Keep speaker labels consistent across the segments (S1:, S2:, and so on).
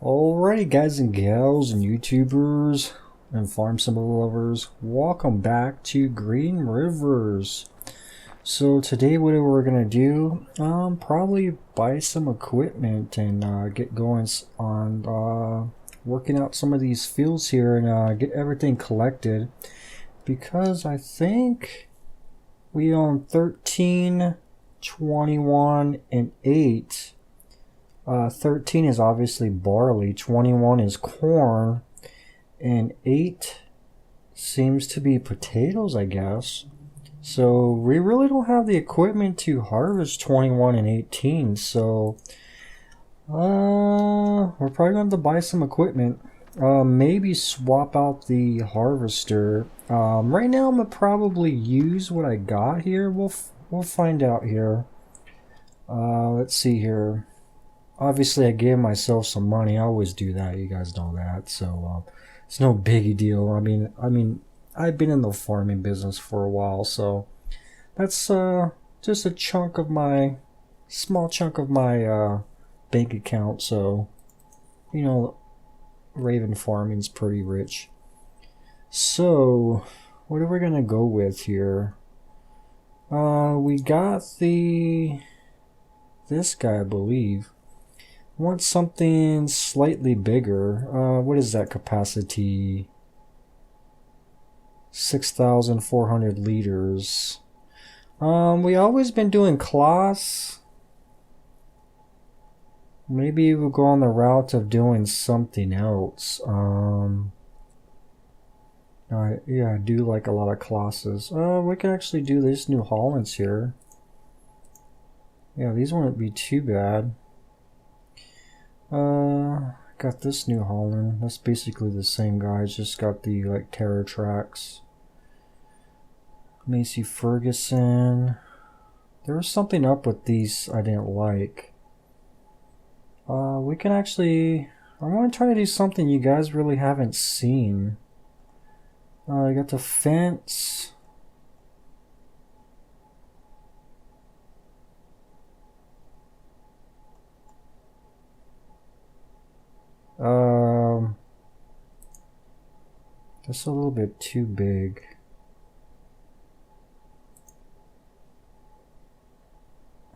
S1: Alrighty, guys and gals and YouTubers and farm symbol lovers, welcome back to Green Rivers. So today what we're gonna do, probably buy some equipment and get going on working out some of these fields here and get everything collected, because I think we own 13, 21, and 8. 13 is obviously barley, 21 is corn, and 8 seems to be potatoes, I guess. So we really don't have the equipment to harvest 21 and 18, so we're probably going to have to buy some equipment. Maybe swap out the harvester. Right now I'm going to probably use what I got here. We'll find out here. Let's see here. Obviously, I gave myself some money. I always do that. You guys know that. So it's no biggie deal. I mean, I've been in the farming business for a while, so that's just a chunk of my small chunk of my bank account. So you know, Raven farming's pretty rich. So what are we gonna go with here? We got this guy, I believe. Want something slightly bigger. What is that capacity? 6,400 liters. We always been doing cloths. Maybe we'll go on the route of doing something else. Yeah, I do like a lot of classes. We can actually do these New Hollands here. Yeah, these wouldn't be too bad. Got this New Holland. That's basically the same guy. It's just got the like terror tracks. Macy Ferguson. There was something up with these I didn't like. We can actually. I want to try to do something you guys really haven't seen. I got the fence. That's a little bit too big.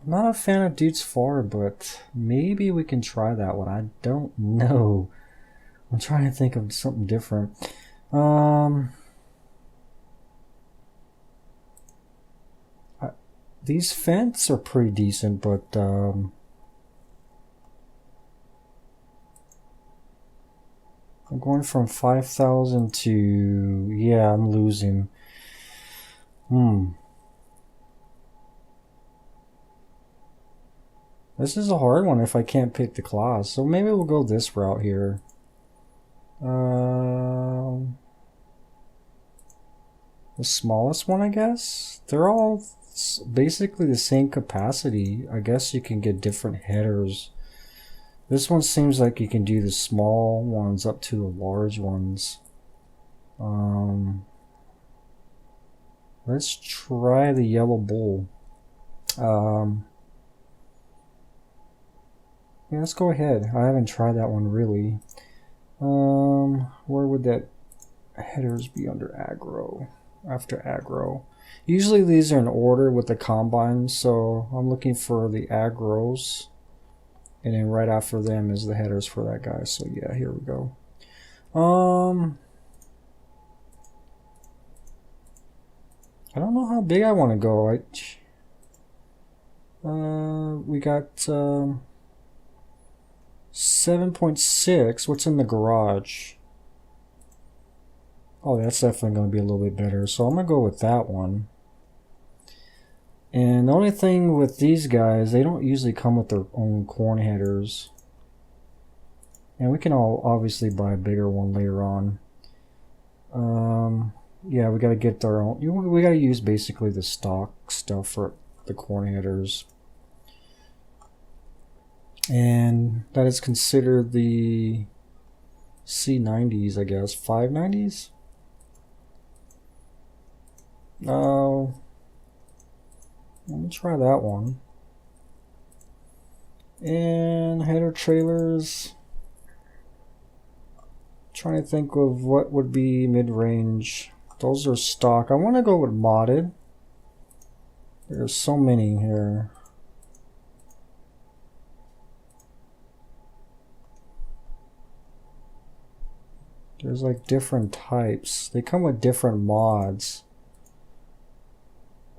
S1: I'm not a fan of Dude's Far, but maybe we can try that one. I don't know. I'm trying to think of something different. These fence are pretty decent, but I'm going from 5,000 to, yeah, I'm losing. This is a hard one if I can't pick the class, so maybe we'll go this route here. The smallest one, I guess. They're all basically the same capacity. I guess you can get different headers. This one seems like you can do the small ones up to the large ones. Let's try the yellow bull. Yeah, let's go ahead. I haven't tried that one really. Where would that headers be under aggro? After aggro. Usually these are in order with the combine, so I'm looking for the aggros. And then right after them is the headers for that guy. So yeah, here we go. I don't know how big I want to go. We got 7.6. What's in the garage? Oh, that's definitely going to be a little bit better. So I'm going to go with that one. And the only thing with these guys, they don't usually come with their own corn headers. And we can all obviously buy a bigger one later on. Yeah, we got to get our own. We got to use basically the stock stuff for the corn headers. And that is considered the C90s, I guess. 590s? Let me try that one. And header trailers. Trying to think of what would be mid-range. Those are stock. I want to go with modded. There's so many here. There's like different types. They come with different mods.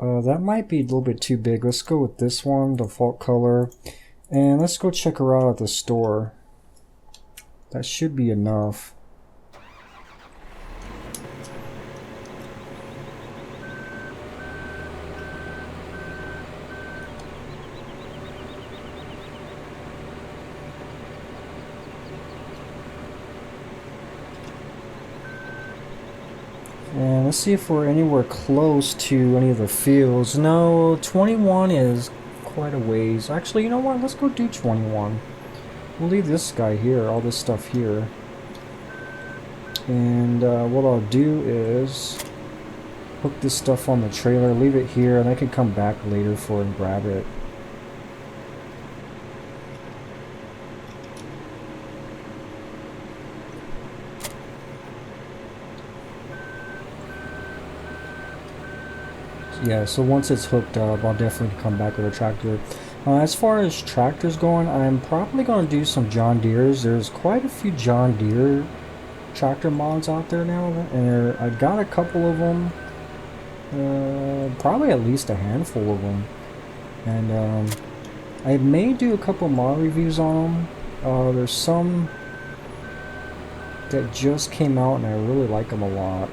S1: That might be a little bit too big. Let's go with this one, default color. And let's go check her out at the store. That should be enough. And let's see if we're anywhere close to any of the fields. No, 21 is quite a ways. Actually, you know what? Let's go do 21. We'll leave this guy here, all this stuff here. And what I'll do is hook this stuff on the trailer, leave it here, and I can come back later for it and grab it. Yeah, so once it's hooked up, I'll definitely come back with a tractor. As far as tractors going, I'm probably going to do some John Deere's. There's quite a few John Deere tractor mods out there now, and I got a couple of them. Probably at least a handful of them. And I may do a couple mod reviews on them. There's some that just came out, and I really like them a lot.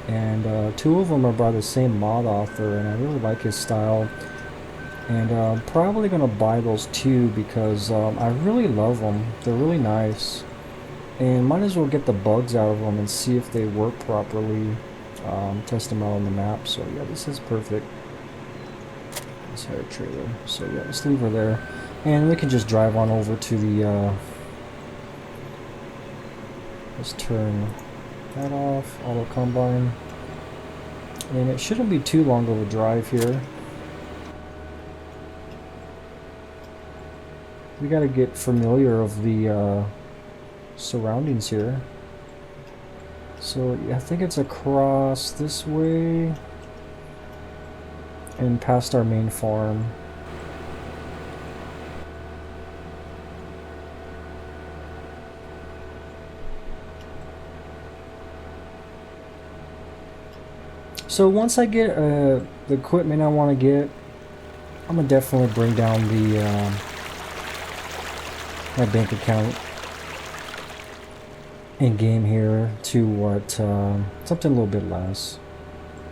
S1: And two of them are by the same mod author, and I really like his style. And I'm probably going to buy those two because I really love them. They're really nice. And might as well get the bugs out of them and see if they work properly. Test them out on the map. So yeah, this is perfect. This hair trailer. So yeah, let's leave her there. And we can just drive on over to the... let's turn that off, auto combine, and it shouldn't be too long of a drive here. We got to get familiar of the surroundings here. So yeah, I think it's across this way and past our main farm. So once I get the equipment I want to get, I'm gonna definitely bring down the my bank account in game here to what something a little bit less.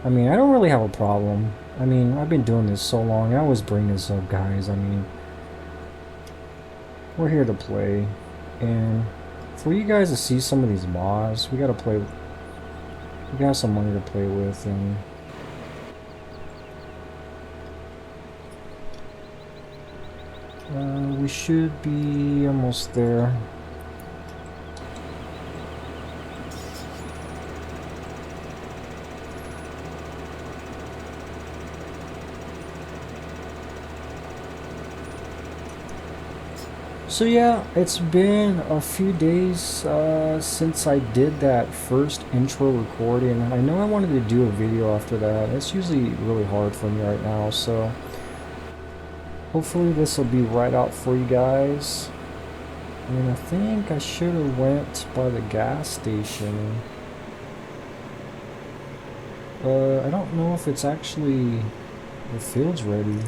S1: I mean, I don't really have a problem. I mean, I've been doing this so long. I always bring this up, guys. I mean, we're here to play, and for you guys to see some of these mods, we gotta play. We got some money to play with, and we should be almost there. So yeah, it's been a few days since I did that first intro recording. I know I wanted to do a video after that. It's usually really hard for me right now, so hopefully this will be right out for you guys. And I think I should have went by the gas station. I don't know if it's actually the field's ready.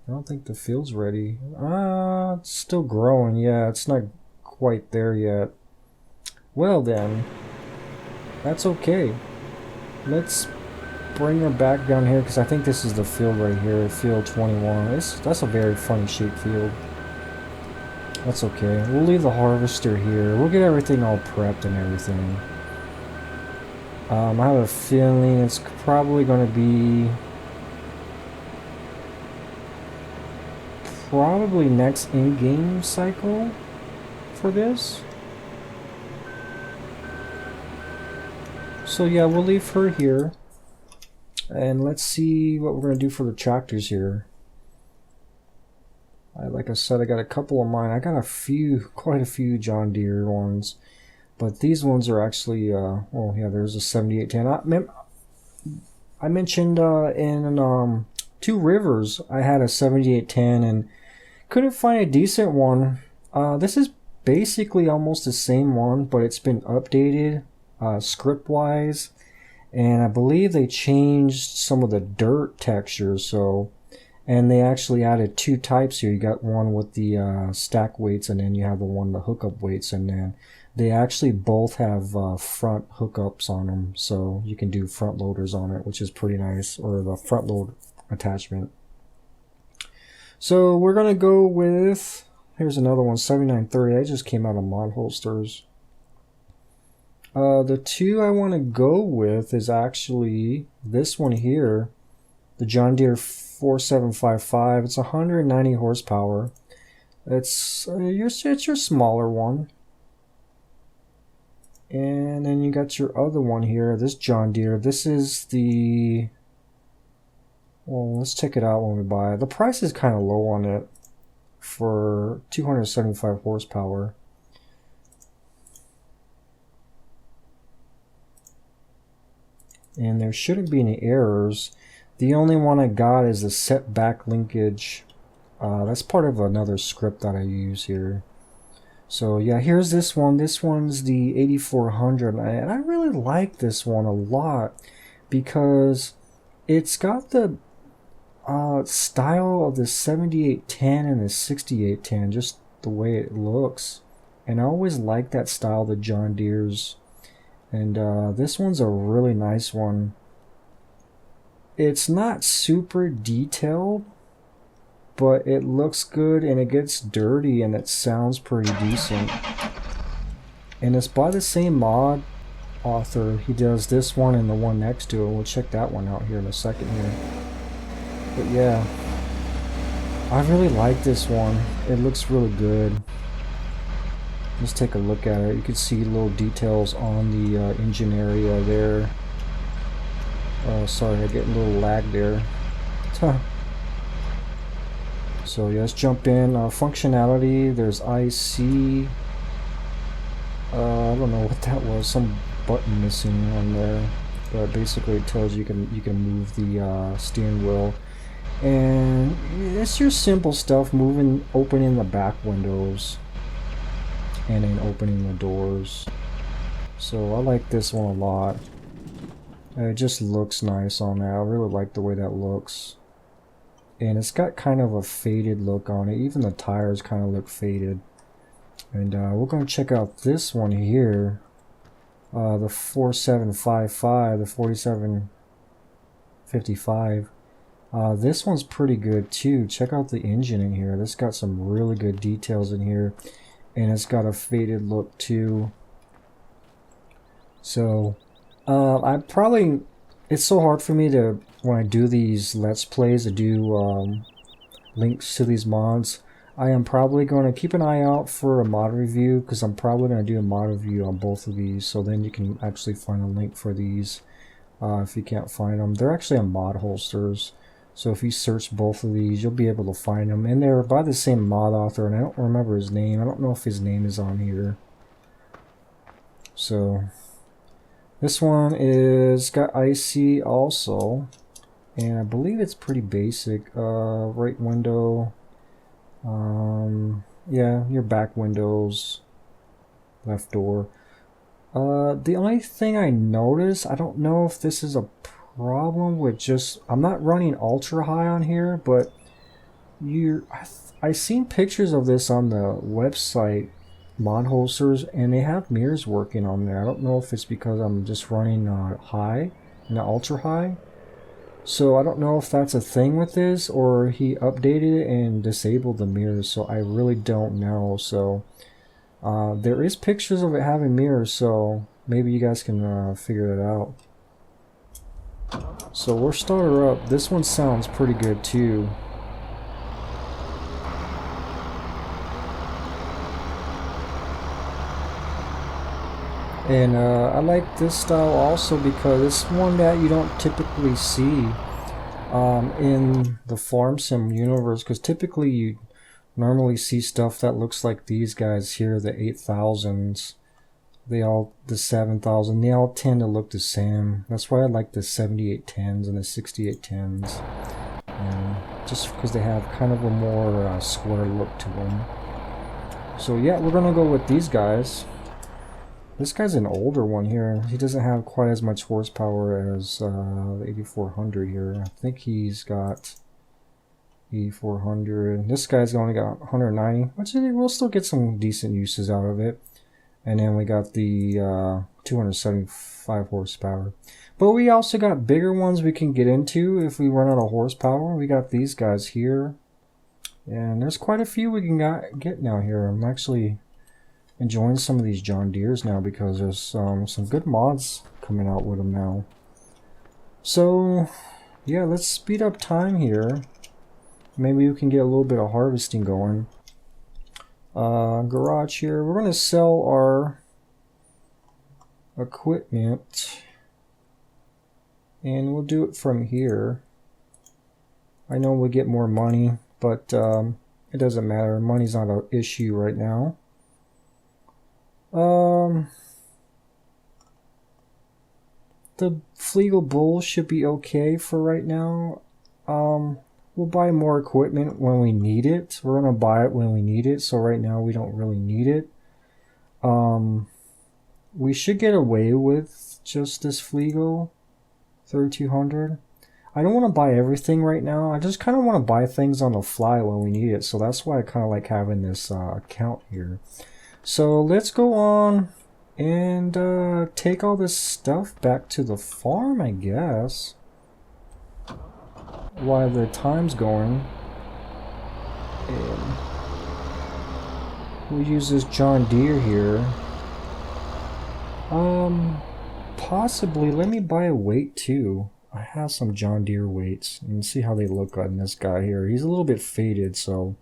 S1: I don't think the field's ready. It's still growing. Yeah, it's not quite there yet. Well then, that's okay. Let's bring her back down here because I think this is the field right here, field 21. That's a very funny shaped field. That's okay. We'll leave the harvester here. We'll get everything all prepped and everything. I have a feeling it's probably going to be probably next in-game cycle for this. So yeah, we'll leave her here. And let's see what we're going to do for the tractors here. Like I said, I got a couple of mine. I got quite a few John Deere ones, but these ones are actually. Oh yeah, there's a 7810. I mentioned in Two Rivers, I had a 7810 and couldn't find a decent one. This is basically almost the same one, but it's been updated script-wise, and I believe they changed some of the dirt textures. And they actually added two types here. You got one with the stack weights, and then you have the one the hookup weights, and then they actually both have front hookups on them, so you can do front loaders on it, which is pretty nice, or the front load attachment. So we're gonna go with, here's another one, 7930. That just came out of Modhosters. The two I want to go with is actually this one here, the John Deere 4755. It's 190 horsepower. It's your smaller one. And then you got your other one here, this John Deere. This is the, well, let's check it out when we buy it. The price is kind of low on it for 275 horsepower. And there shouldn't be any errors. The only one I got is the set back linkage. That's part of another script that I use here. So yeah, here's this one. This one's the 8400, and I really like this one a lot because it's got the style of the 7810 and the 6810, just the way it looks. And I always like that style, the John Deere's. And this one's a really nice one. It's not super detailed, but it looks good, and it gets dirty, and it sounds pretty decent. And it's by the same mod author. He does this one and the one next to it. We'll check that one out here in a second here. But yeah, I really like this one. It looks really good. Let's take a look at it. You can see little details on the engine area there. Sorry, I get a little lag there. So yeah, let's jump in. Functionality, there's IC. I don't know what that was. Some button missing on there, but basically it tells you you can move the steering wheel, and it's your simple stuff: opening the back windows, and then opening the doors. So I like this one a lot. It just looks nice on there. I really like the way that looks. And it's got kind of a faded look on it. Even the tires kind of look faded. And we're going to check out this one here. The 4755, the 4755. This one's pretty good too. Check out the engine in here. This got some really good details in here. And it's got a faded look too. So it's so hard for me to, when I do these Let's Plays, to do links to these mods. I am probably going to keep an eye out for a mod review, because I'm probably going to do a mod review on both of these, so then you can actually find a link for these if you can't find them. They're actually on Modhosters, so if you search both of these, you'll be able to find them. And they're by the same mod author, and I don't remember his name. I don't know if his name is on here. So this one is got IC also, and I believe it's pretty basic. Right window, yeah, your back windows, left door. The only thing I noticed, I don't know if this is a problem with just, I'm not running ultra high on here, but I've seen pictures of this on the website Modhosters, and they have mirrors working on there. I don't know if it's because I'm just running high, ultra high. So I don't know if that's a thing with this, or he updated it and disabled the mirrors, so I really don't know. So there is pictures of it having mirrors, so maybe you guys can figure it out. So we'll start her up. This one sounds pretty good too. And I like this style also because it's one that you don't typically see in the farm sim universe, because typically you normally see stuff that looks like these guys here, the 8000s. The 7000, they all tend to look the same. That's why I like the 7810s and the 6810s. Just because they have kind of a more square look to them. So yeah, we're gonna go with these guys. This guy's an older one here. He doesn't have quite as much horsepower as the 8400 here. I think he's got 8400. This guy's only got 190, which we'll still get some decent uses out of it. And then we got the 275 horsepower. But we also got bigger ones we can get into if we run out of horsepower. We got these guys here. And there's quite a few we can get now here. I'm actually enjoying some of these John Deeres now because there's some good mods coming out with them now. So, yeah, let's speed up time here. Maybe we can get a little bit of harvesting going. Garage here. We're going to sell our equipment and we'll do it from here. I know we'll get more money, but it doesn't matter. Money's not an issue right now. The Flegel Bull should be okay for right now. We'll buy more equipment when we need it. We're going to buy it when we need it, so right now we don't really need it. We should get away with just this Flegel 3200. I don't want to buy everything right now. I just kind of want to buy things on the fly when we need it, so that's why I kind of like having this account here. So let's go on and take all this stuff back to the farm, I guess. While the time's going, and we'll use this John Deere here. Possibly, let me buy a weight too. I have some John Deere weights and see how they look on this guy here. He's a little bit faded, so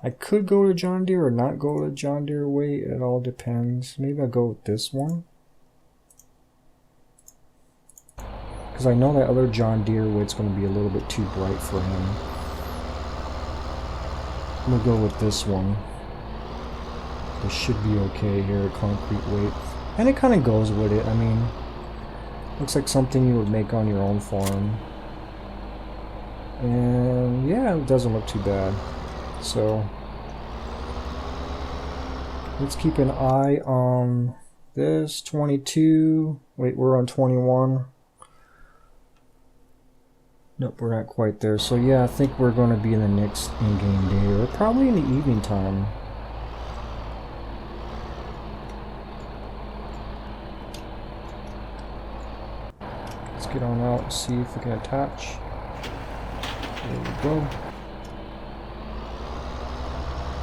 S1: I could go to John Deere or not go to John Deere weight. It all depends. Maybe I'll go with this one. Because I know that other John Deere weight's going to be a little bit too bright for him. We'll go with this one. This should be okay here, concrete weight. And it kind of goes with it. I mean, looks like something you would make on your own farm. And yeah, it doesn't look too bad. So let's keep an eye on this 22. Wait, we're on 21. Nope, we're not quite there. So yeah, I think we're going to be in the next in-game day, or probably in the evening time. Let's get on out and see if we can attach. There we go.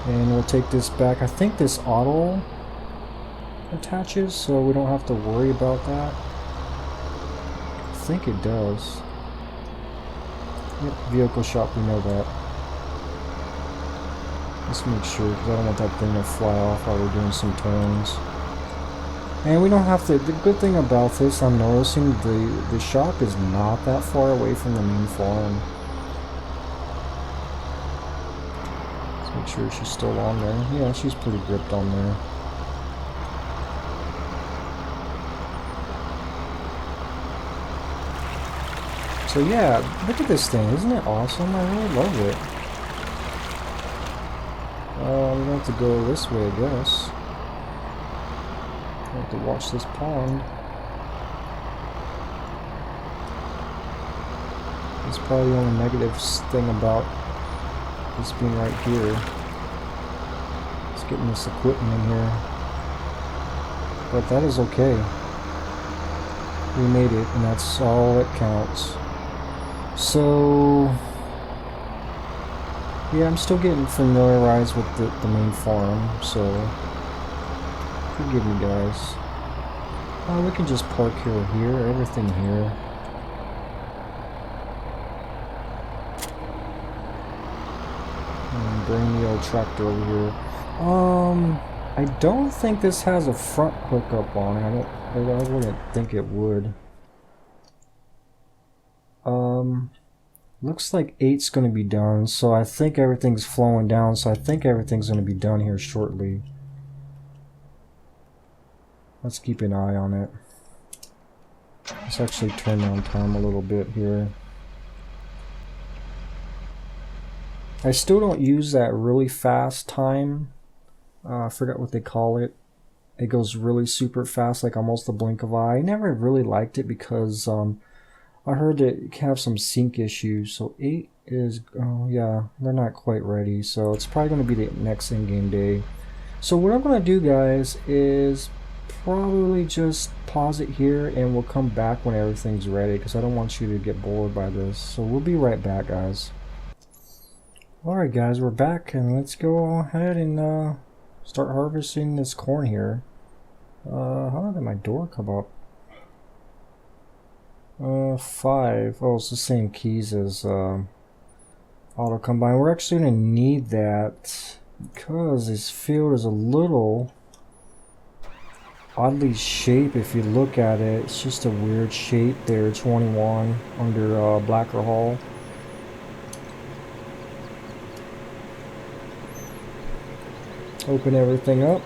S1: And we'll take this back. I think this auto attaches, so we don't have to worry about that. I think it does. Yep, vehicle shop, we know that. Let's make sure, because I don't want that thing to fly off while we're doing some turns. And we don't have to, the good thing about this, I'm noticing the shop is not that far away from the main farm. Let's make sure she's still on there. Yeah, she's pretty gripped on there. So yeah, look at this thing, isn't it awesome? I really love it. We don't have to go this way, I guess. I have to watch this pond. That's probably the only negative thing about this being right here. It's getting this equipment in here. But that is okay. We made it, and that's all that counts. So yeah, I'm still getting familiarized with the main farm, so forgive me guys. We can just park here, everything here. And bring the old tractor over here. I don't think this has a front hookup on it. I wouldn't think it would. Looks like 8's going to be done, so I think everything's flowing down, so I think everything's going to be done here shortly. Let's keep an eye on it. Let's actually turn down time a little bit here. I still don't use that really fast time. I forgot what they call it. It goes really super fast, like almost a blink of an eye. I never really liked it because I heard that it can have some sync issues. So 8 is, oh yeah, they're not quite ready. So it's probably going to be the next in-game day. So what I'm going to do, guys, is probably just pause it here and we'll come back when everything's ready because I don't want you to get bored by this. So we'll be right back, guys. Alright guys, we're back and let's go ahead and start harvesting this corn here. How did my door come up? 5. Oh, it's the same keys as auto combine. We're actually going to need that because this field is a little oddly shaped. If you look at it, it's just a weird shape there. 21 under Blacker Hall. Open everything up.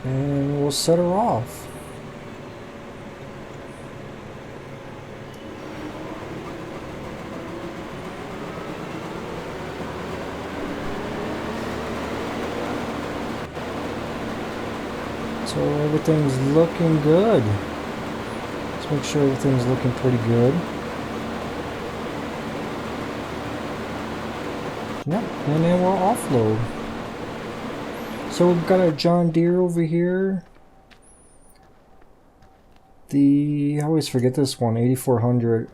S1: And we'll set her off. So everything's looking good. Let's make sure everything's looking pretty good. Yep, and then we'll offload. So we've got a John Deere over here. I always forget this one, 8400.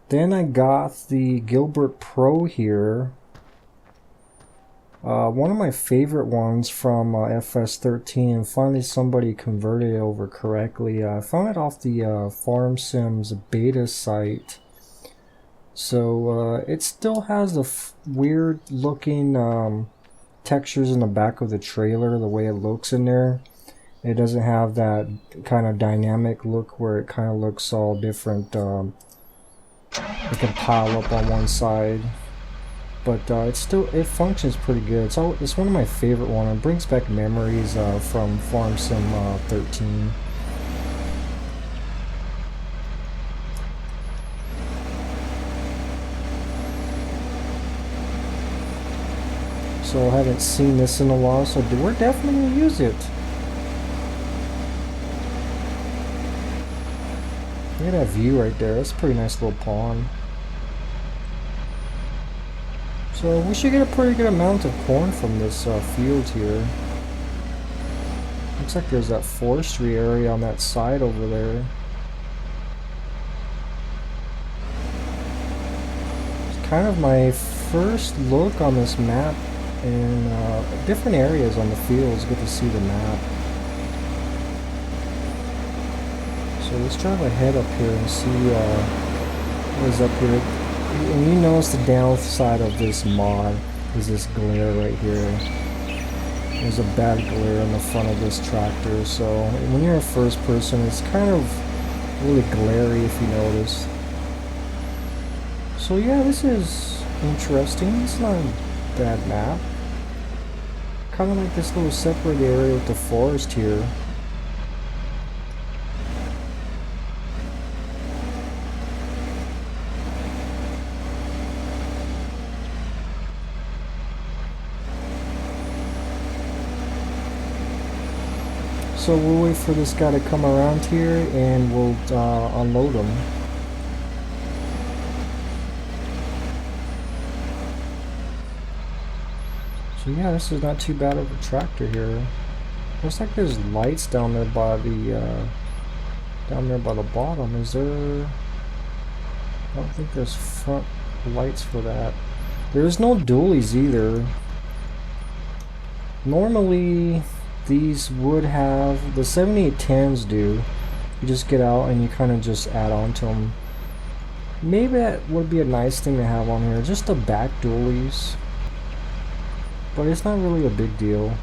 S1: Then I got the Gilbert Pro here. One of my favorite ones from FS13, and finally somebody converted it over correctly. I found it off the Farm Sims beta site. So it still has the weird looking textures in the back of the trailer, the way it looks in there. It doesn't have that kind of dynamic look where it kind of looks all different. It can pile up on one side, but it functions pretty good. So it's one of my favorite ones. It brings back memories from Farm Sim 13. So I haven't seen this in a while, so we're definitely going to use it. Look at that view right there. That's a pretty nice little pond. So we should get a pretty good amount of corn from this field here. Looks like there's that forestry area on that side over there. It's kind of my first look on this map. And different areas on the fields, good to see the map. So let's try to head up here and see what is up here. And you notice the downside of this mod is this glare right here. There's a bad glare in the front of this tractor, so when you're a first person it's kind of really glary if you notice. So yeah, this is interesting. It's not a bad map. Kind of like this little separate area with the forest here. So we'll wait for this guy to come around here and we'll unload him. So yeah, this is not too bad of a tractor here. Looks like there's lights down there by the bottom. Is there? I don't think there's front lights for that. There's no dualies either. Normally these would have, the 7810s do. You just get out and you kind of just add on to them. Maybe that would be a nice thing to have on here, just the back dualies. But it's not really a big deal.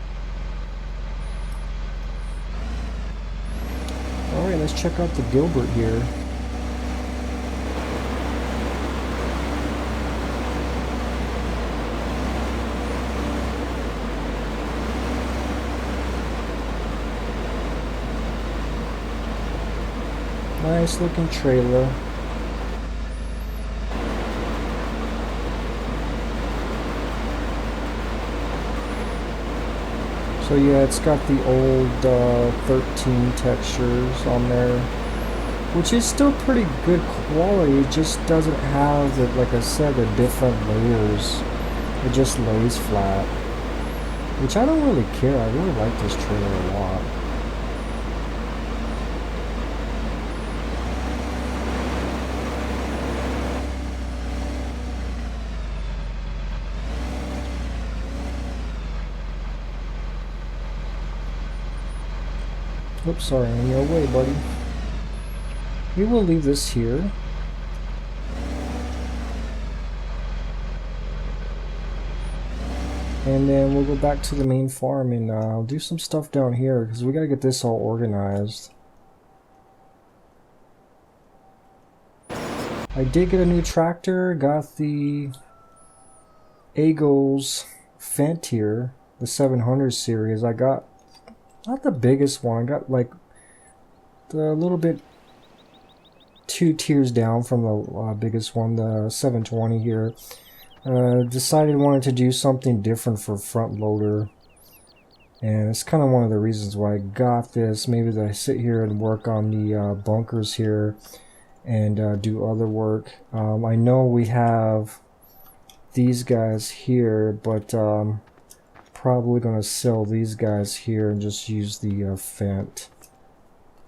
S1: let's check out the Gilbert here. Nice looking trailer. So yeah, it's got the old 13 textures on there, which is still pretty good quality. It just doesn't have, the, like I said, the different layers. It just lays flat, which I don't really care. I really like this trailer a lot. Oops, sorry, in your way, buddy. We will leave this here. And then we'll go back to the main farm and I'll do some stuff down here because we gotta get this all organized. I did get a new tractor, got the Agos Fendt here, the 700 series. I got not the biggest one, I got like the little bit 2 tiers down from the biggest one, the 720 here. Decided wanted to do something different for front loader, and it's kind of one of the reasons why I got this. Maybe that I sit here and work on the bunkers here and do other work. I know we have these guys here, but probably gonna sell these guys here and just use the Fendt.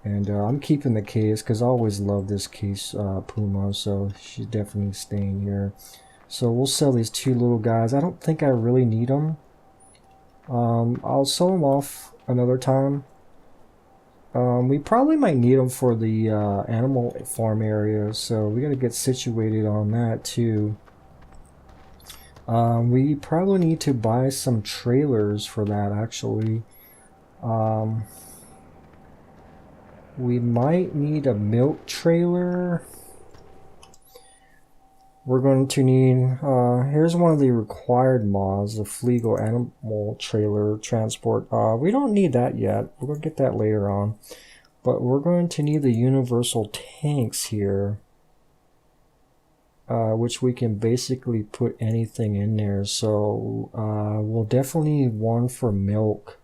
S1: And I'm keeping the case because I always love this case Puma, so she's definitely staying here. So we'll sell these 2 little guys. I don't think I really need them. I'll sell them off another time. We probably might need them for the animal farm area, so we got to get situated on that too. We probably need to buy some trailers for that actually. We might need a milk trailer. We're going to need, here's one of the required mods, the Fleagle animal trailer transport. We don't need that yet. We're going to get that later on. But we're going to need the universal tanks here, which we can basically put anything in there. So we'll definitely need one for milk.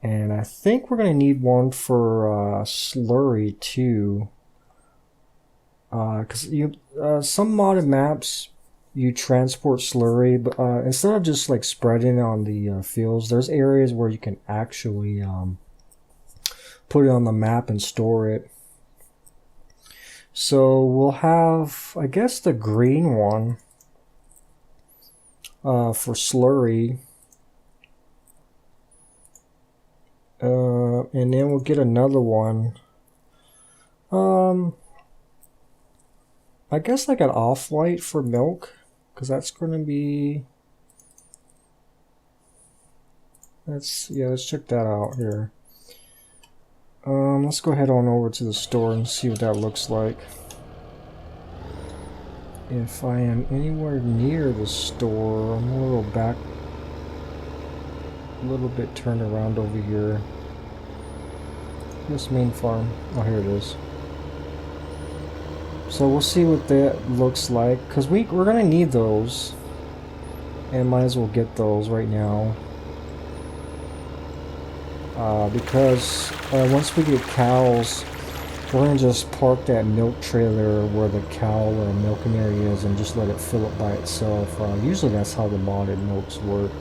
S1: And I think we're going to need one for slurry too. Because some modded maps you transport slurry, but instead of just like spreading it on the fields, there's areas where you can actually put it on the map and store it. So we'll have, I guess, the green one for slurry, and then we'll get another one. I guess like an off-white for milk, because that's going to be, let's check that out here. Let's go ahead on over to the store and see what that looks like. If I am anywhere near the store, I'm a little back, a little bit turned around over here. This main farm, oh here it is. So we'll see what that looks like, because we're going to need those, and might as well get those right now. Because once we get cows, we're going to just park that milk trailer where the cow or milking area is and just let it fill up by itself. Usually that's how the modded milks work.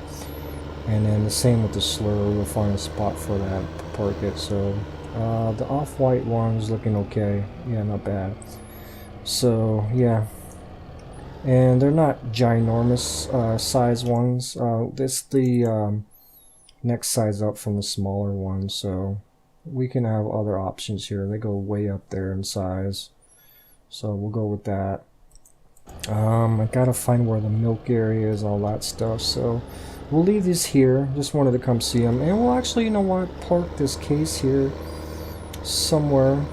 S1: And then the same with the slur, we'll find a spot for that, park it. So the off-white one's looking okay. Yeah, not bad. So yeah, and they're not ginormous size ones. This the next size up from the smaller one, so we can have other options here. They go way up there in size, so we'll go with that. I gotta find where the milk area is, all that stuff, so we'll leave these here. Just wanted to come see them, and we'll actually, you know what, park this case here somewhere.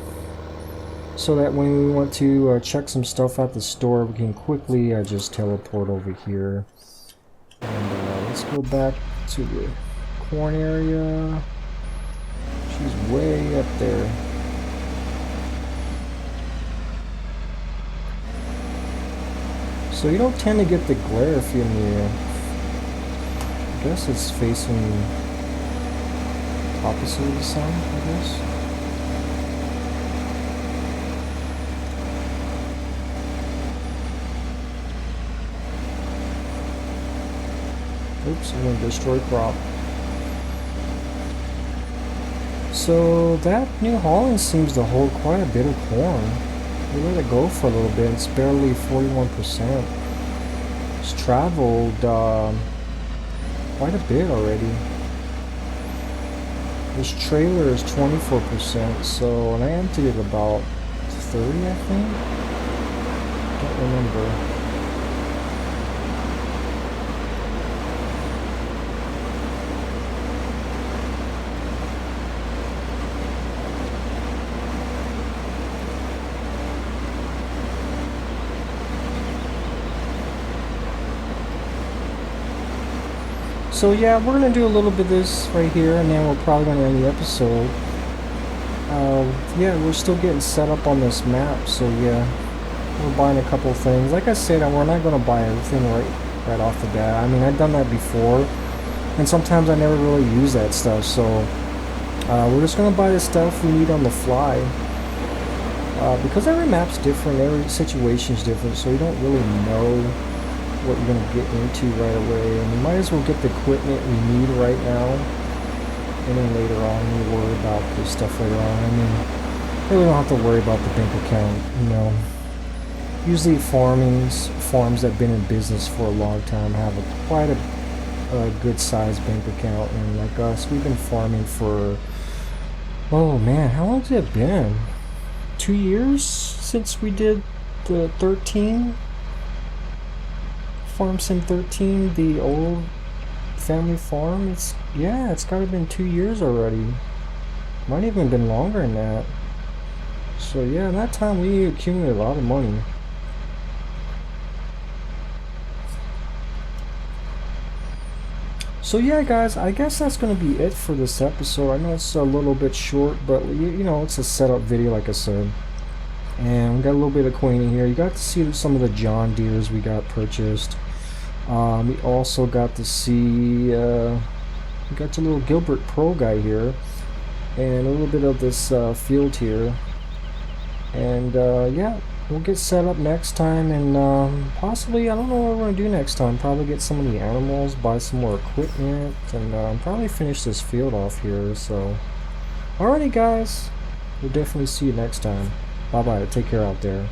S1: so that when we want to check some stuff at the store, we can quickly just teleport over here. And let's go back to the corn area. She's way up there. So you don't tend to get the glare if you're in the, I guess it's facing opposite of the sun, I guess. Oops, I'm going to destroy crop. So that New Holland seems to hold quite a bit of corn. We let it go for a little bit. It's barely 41%. It's traveled quite a bit already. This trailer is 24%, so and I emptied it about 30, I think. Don't remember. So yeah, we're going to do a little bit of this right here, and then we're probably going to end the episode. Yeah, we're still getting set up on this map, so yeah, we're buying a couple things. Like I said, we're not going to buy everything right off the bat. I mean, I've done that before, and sometimes I never really use that stuff, so we're just going to buy the stuff we need on the fly. Because every map's different, every situation's different, so you don't really know what you're going to get into right away, and we might as well get the equipment we need right now, and then later on we'll worry about this stuff later on. I mean, really don't have to worry about the bank account, you know. Usually farms that have been in business for a long time have quite a good sized bank account, and like us, we've been farming for, oh man, how long has it been? 2 years since we did the 13? Farm Sim 13, the old family farm. It's got to have been 2 years already. Might even been longer than that. So yeah, in that time we accumulated a lot of money. So yeah, guys, I guess that's going to be it for this episode. I know it's a little bit short, but you know, it's a setup video, like I said. And we got a little bit of acquainting here. You got to see some of the John Deeres we got purchased. We also got to see, we got the little Gilbert Pro guy here, and a little bit of this field here. And yeah, we'll get set up next time, and possibly, I don't know what we're going to do next time. Probably get some of the animals, buy some more equipment, and probably finish this field off here. So, alrighty guys, we'll definitely see you next time. Bye bye, take care out there.